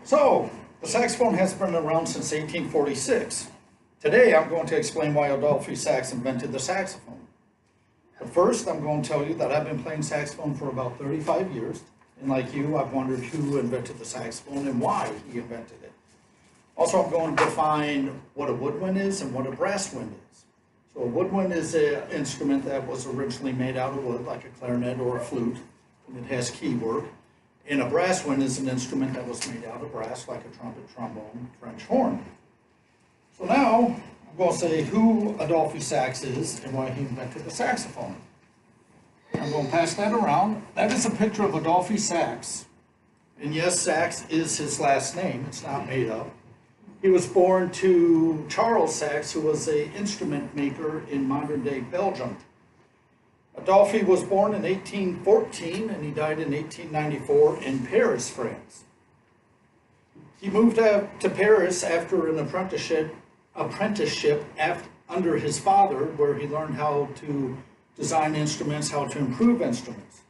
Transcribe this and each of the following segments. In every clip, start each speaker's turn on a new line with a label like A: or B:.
A: So, the saxophone has been around since 1846. Today, I'm going to explain why Adolphe Sax invented the saxophone. But first, I'm going to tell you that I've been playing saxophone for about 35 years. And like you, I've wondered who invented the saxophone and why he invented it. Also, I'm going to define what a woodwind is and what a brass wind is. So a woodwind is an instrument that was originally made out of wood, like a clarinet or a flute, and it has keywork. And a brass wind is an instrument that was made out of brass, like a trumpet, trombone, French horn. So now, I'm going to say who Adolphe Sax is and why he invented the saxophone. I'm going to pass that around. That is a picture of Adolphe Sax. And yes, Sax is his last name. It's not made up. He was born to Charles Sax, who was an instrument maker in modern-day Belgium. Adolphe was born in 1814 and he died in 1894 in Paris, France. He moved to Paris after an apprenticeship under his father, where he learned how to design instruments, how to improve instruments.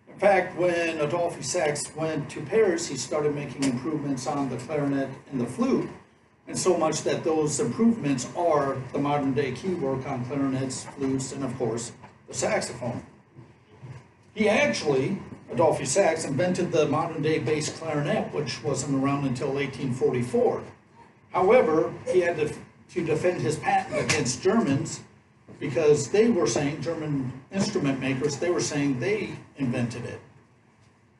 A: In fact, when Adolphe Sax went to Paris, he started making improvements on the clarinet and the flute, and so much that those improvements are the modern-day keywork on clarinets, flutes, and of course, the saxophone. He actually, Adolphe Sax, invented the modern-day bass clarinet, which wasn't around until 1844. However, he had to defend his patent against Germans because they were saying, German instrument makers, they were saying they invented it.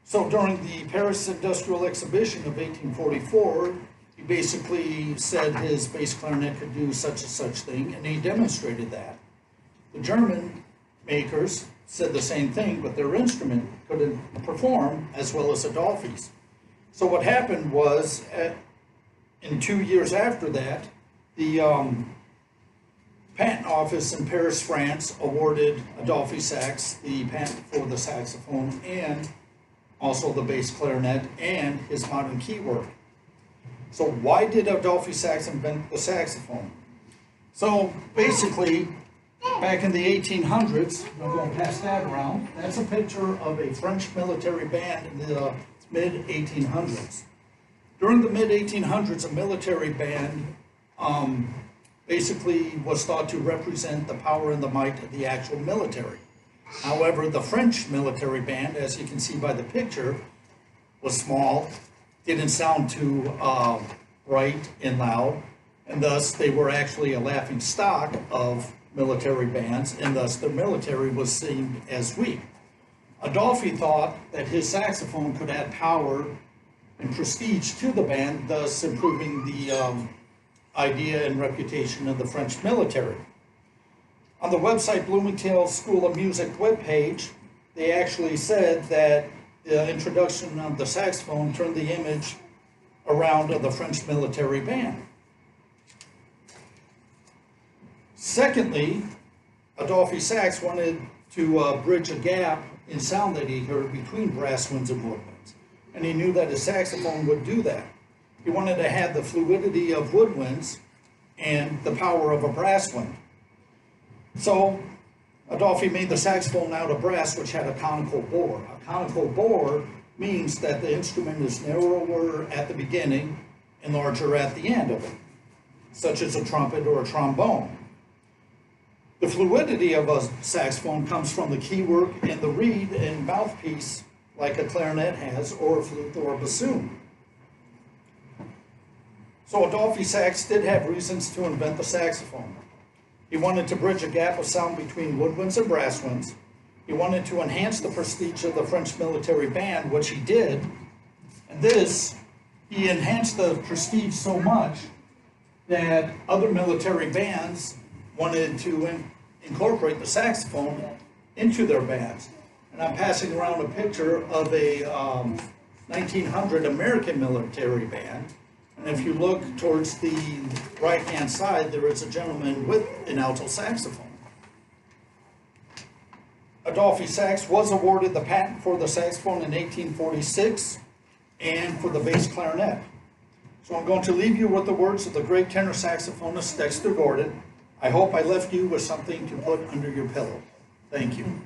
A: So during the Paris Industrial Exhibition of 1844, he basically said his bass clarinet could do such and such thing, and he demonstrated that. The German makers said the same thing, but their instrument couldn't perform as well as Adolphe's. So what happened was, in 2 years after that, the patent office in Paris, France, awarded Adolphe Sax the patent for the saxophone and also the bass clarinet and his modern keywork. So why did Adolphe Sax invent the saxophone? So basically, back in the 1800s, I'm going to pass that around, that's a picture of a French military band in the mid-1800s. During the mid-1800s, a military band basically was thought to represent the power and the might of the actual military. However, the French military band, as you can see by the picture, was small, didn't sound too bright and loud, and thus they were actually a laughing stock of military bands, and thus the military was seen as weak. Adolphe thought that his saxophone could add power and prestige to the band, thus improving the idea and reputation of the French military. On the website Bloomingdale School of Music webpage, they actually said that the introduction of the saxophone turned the image around of the French military band. Secondly, Adolphe Sax wanted to bridge a gap in sound that he heard between brass winds and woodwinds, and he knew that a saxophone would do that. He wanted to have the fluidity of woodwinds and the power of a brass wind. So Adolphe made the saxophone out of brass, which had a conical bore. A conical bore means that the instrument is narrower at the beginning and larger at the end of it, such as a trumpet or a trombone. The fluidity of a saxophone comes from the keywork and the reed and mouthpiece, like a clarinet has, or a flute or a bassoon. So Adolphe Sax did have reasons to invent the saxophone. He wanted to bridge a gap of sound between woodwinds and brass winds. He wanted to enhance the prestige of the French military band, which he did. And he enhanced the prestige so much that other military bands wanted to incorporate the saxophone into their bands. And I'm passing around a picture of a 1900 American military band. And if you look towards the right-hand side, there is a gentleman with an alto saxophone. Adolphe Sax was awarded the patent for the saxophone in 1846 and for the bass clarinet. So I'm going to leave you with the words of the great tenor saxophonist Dexter Gordon. I hope I left you with something to put under your pillow. Thank you.